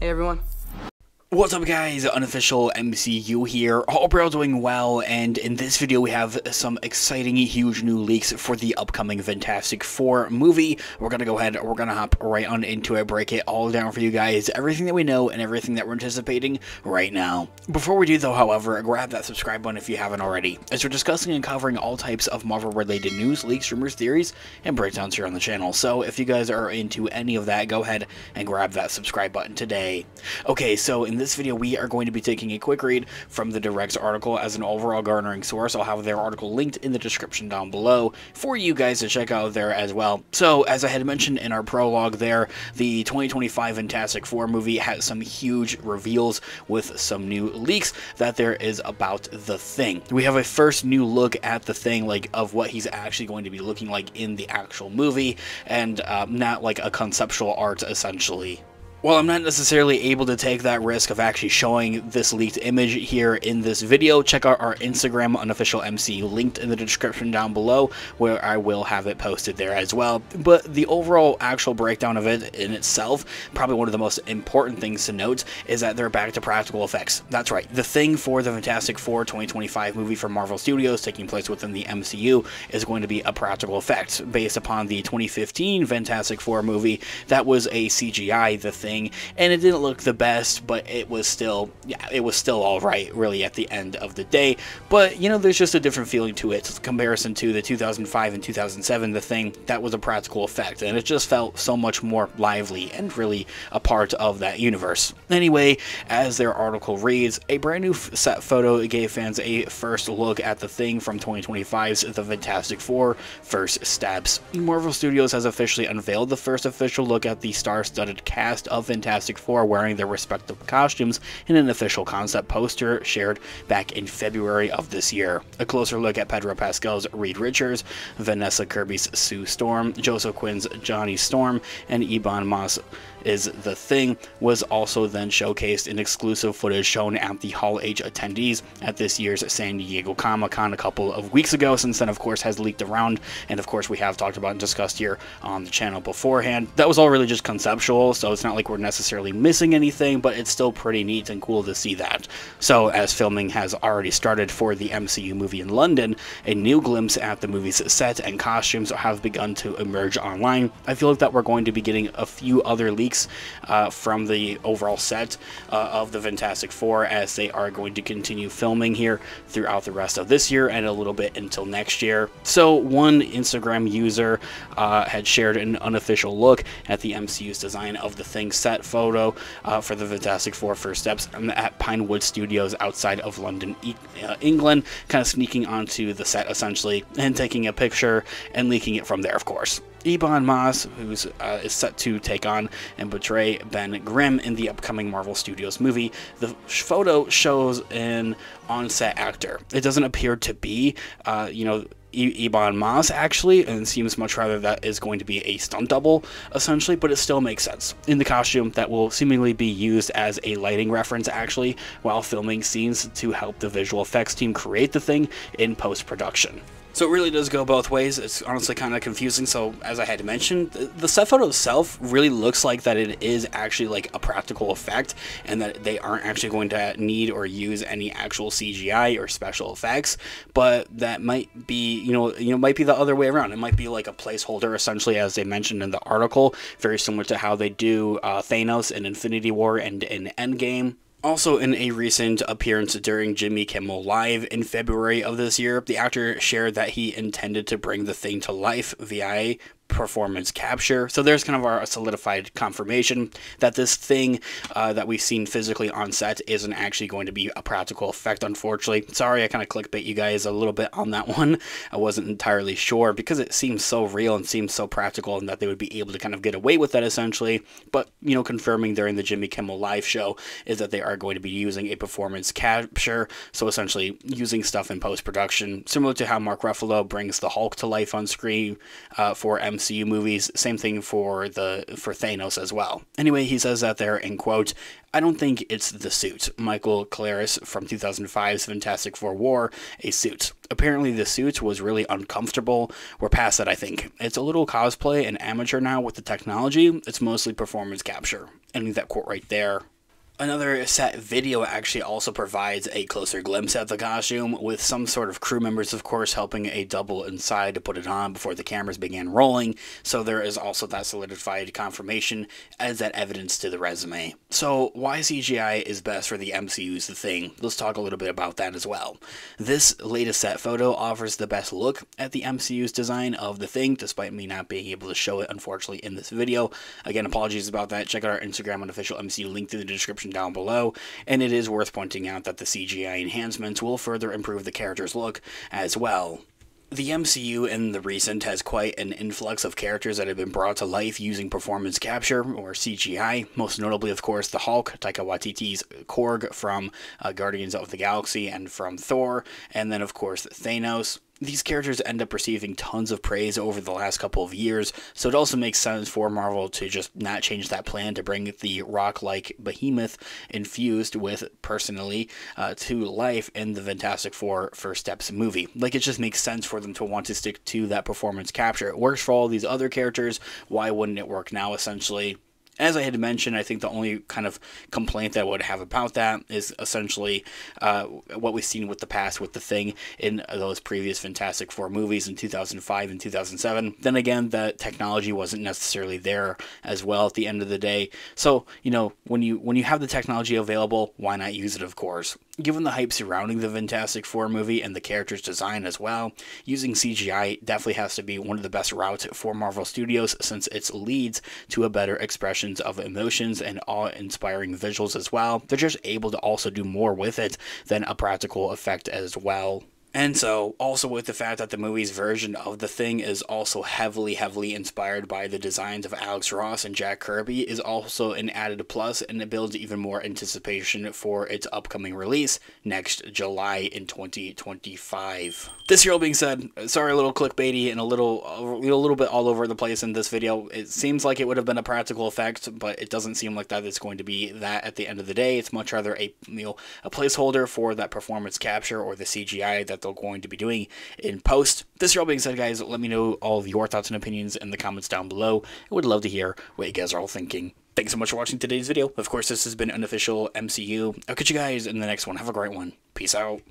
Hey everyone. What's up guys, Unofficial MCU here, hope you're all doing well, and in this video we have some exciting, huge new leaks for the upcoming Fantastic Four movie. We're gonna go ahead, we're gonna hop right on into it, break it all down for you guys, everything that we know and everything that we're anticipating right now. Before we do though, however, grab that subscribe button if you haven't already, as we're discussing and covering all types of Marvel related news, leaks, rumors, theories, and breakdowns here on the channel. So if you guys are into any of that, go ahead and grab that subscribe button today. Okay, so in this video we are going to be taking a quick read from the Direct's article as an overall garnering source. I'll have their article linked in the description down below for you guys to check out there as well. So as I had mentioned in our prologue there, the 2025 Fantastic Four movie has some huge reveals with some new leaks that there is about the Thing. We have a first new look at the Thing, like of what he's actually going to be looking like in the actual movie, and not like a conceptual art essentially. While I'm not necessarily able to take that risk of actually showing this leaked image here in this video, check out our Instagram Unofficial MC linked in the description down below, where I will have it posted there as well. But the overall actual breakdown of it in itself, probably one of the most important things to note, is that they're back to practical effects. That's right, the Thing for the Fantastic Four 2025 movie from Marvel Studios, taking place within the MCU, is going to be a practical effect based upon the 2015 Fantastic Four movie. That was a CGI, the Thing, and it didn't look the best, but it was still, it was still all right really at the end of the day. But you know, there's just a different feeling to it in comparison to the 2005 and 2007 The Thing. That was a practical effect, and it just felt so much more lively and really a part of that universe. Anyway, as their article reads, a brand new set photo gave fans a first look at The Thing from 2025's The Fantastic Four First Steps. Marvel Studios has officially unveiled the first official look at the star-studded cast of Fantastic Four wearing their respective costumes in an official concept poster shared back in February of this year. A closer look at Pedro Pascal's Reed Richards, Vanessa Kirby's Sue Storm, Joseph Quinn's Johnny Storm, and Ebon Moss is The Thing was also then showcased in exclusive footage shown at the Hall H attendees at this year's San Diego Comic-Con a couple of weeks ago. Since then, of course, has leaked around, and of course we have talked about and discussed here on the channel beforehand. That was all really just conceptual, so it's not like we're necessarily missing anything, but it's still pretty neat and cool to see that. So as filming has already started for the MCU movie in London, a new glimpse at the movie's set and costumes have begun to emerge online. I feel like that we're going to be getting a few other leaks from the overall set of the Fantastic Four as they are going to continue filming here throughout the rest of this year and a little bit until next year. So one Instagram user had shared an unofficial look at the MCU's design of the Thing set photo for the Fantastic Four First Steps at Pinewood Studios outside of London, England, kind of sneaking onto the set essentially and taking a picture and leaking it from there, of course. Ebon Moss, who is set to take on and portray Ben Grimm in the upcoming Marvel Studios movie. The photo shows an on-set actor. It doesn't appear to be, Ebon Moss actually, and it seems much rather that is going to be a stunt double essentially, but it still makes sense in the costume that will seemingly be used as a lighting reference actually while filming scenes to help the visual effects team create the Thing in post-production. So it really does go both ways. It's honestly kind of confusing. So as I had mentioned, the set photo itself really looks like that it is actually like a practical effect and that they aren't actually going to need or use any actual CGI or special effects, but that might be, might be the other way around. It might be like a placeholder essentially, as they mentioned in the article, very similar to how they do Thanos in Infinity War and in Endgame. Also, in a recent appearance during Jimmy Kimmel Live in February of this year, the actor shared that he intended to bring the Thing to life via performance capture. So there's kind of our solidified confirmation that this Thing that we've seen physically on set isn't actually going to be a practical effect, unfortunately. Sorry, I kind of clickbait you guys a little bit on that one. I wasn't entirely sure because it seems so real and seems so practical and that they would be able to kind of get away with that essentially. But, confirming during the Jimmy Kimmel Live show is that they are going to be using a performance capture. So essentially using stuff in post-production, similar to how Mark Ruffalo brings the Hulk to life on screen for MCU MCU movies. Same thing for Thanos as well. Anyway, he says that there in quote, "I don't think it's the suit. Michael Claris from 2005's Fantastic Four wore a suit. Apparently the suit was really uncomfortable. We're past that, I think. It's a little cosplay and amateur now with the technology. It's mostly performance capture." Ending that quote right there. Another set video actually also provides a closer glimpse at the costume, with some sort of crew members, of course, helping a double inside to put it on before the cameras began rolling, so there is also that solidified confirmation as that evidence to the resume. So why CGI is best for the MCU's The Thing? Let's talk a little bit about that as well. This latest set photo offers the best look at the MCU's design of The Thing, despite me not being able to show it, unfortunately, in this video. Again, apologies about that. Check out our Instagram unofficial MCU link in the description down below, and it is worth pointing out that the CGI enhancements will further improve the character's look as well. The MCU in the recent has quite an influx of characters that have been brought to life using performance capture, or CGI, most notably, of course, the Hulk, Taika Waititi's Korg from Guardians of the Galaxy and from Thor, and then, of course, Thanos. These characters end up receiving tons of praise over the last couple of years, so it also makes sense for Marvel to just not change that plan to bring the rock-like behemoth infused with personally to life in the Fantastic Four First Steps movie. Like, it just makes sense for them to want to stick to that performance capture. It works for all these other characters. Why wouldn't it work now, essentially? As I had mentioned, I think the only kind of complaint that I would have about that is essentially what we've seen with the past with The Thing in those previous Fantastic Four movies in 2005 and 2007. Then again, the technology wasn't necessarily there as well at the end of the day. So, you know, when you have the technology available, why not use it, of course? Given the hype surrounding the Fantastic Four movie and the character's design as well, using CGI definitely has to be one of the best routes for Marvel Studios, since it leads to a better expression of emotions and awe-inspiring visuals as well. They're just able to also do more with it than a practical effect as well. And so, also with the fact that the movie's version of The Thing is also heavily inspired by the designs of Alex Ross and Jack Kirby is also an added plus, and it builds even more anticipation for its upcoming release next July in 2025. This here all being said, sorry, a little clickbaity and a little bit all over the place in this video. It seems like it would have been a practical effect, but it doesn't seem like that it's going to be that at the end of the day. It's much rather a placeholder for that performance capture or the CGI that they're going to be doing in post. This all being said, guys, let me know all of your thoughts and opinions in the comments down below. I would love to hear what you guys are all thinking. Thanks so much for watching today's video. Of course, this has been Unofficial MCU. I'll catch you guys in the next one. Have a great one. Peace out.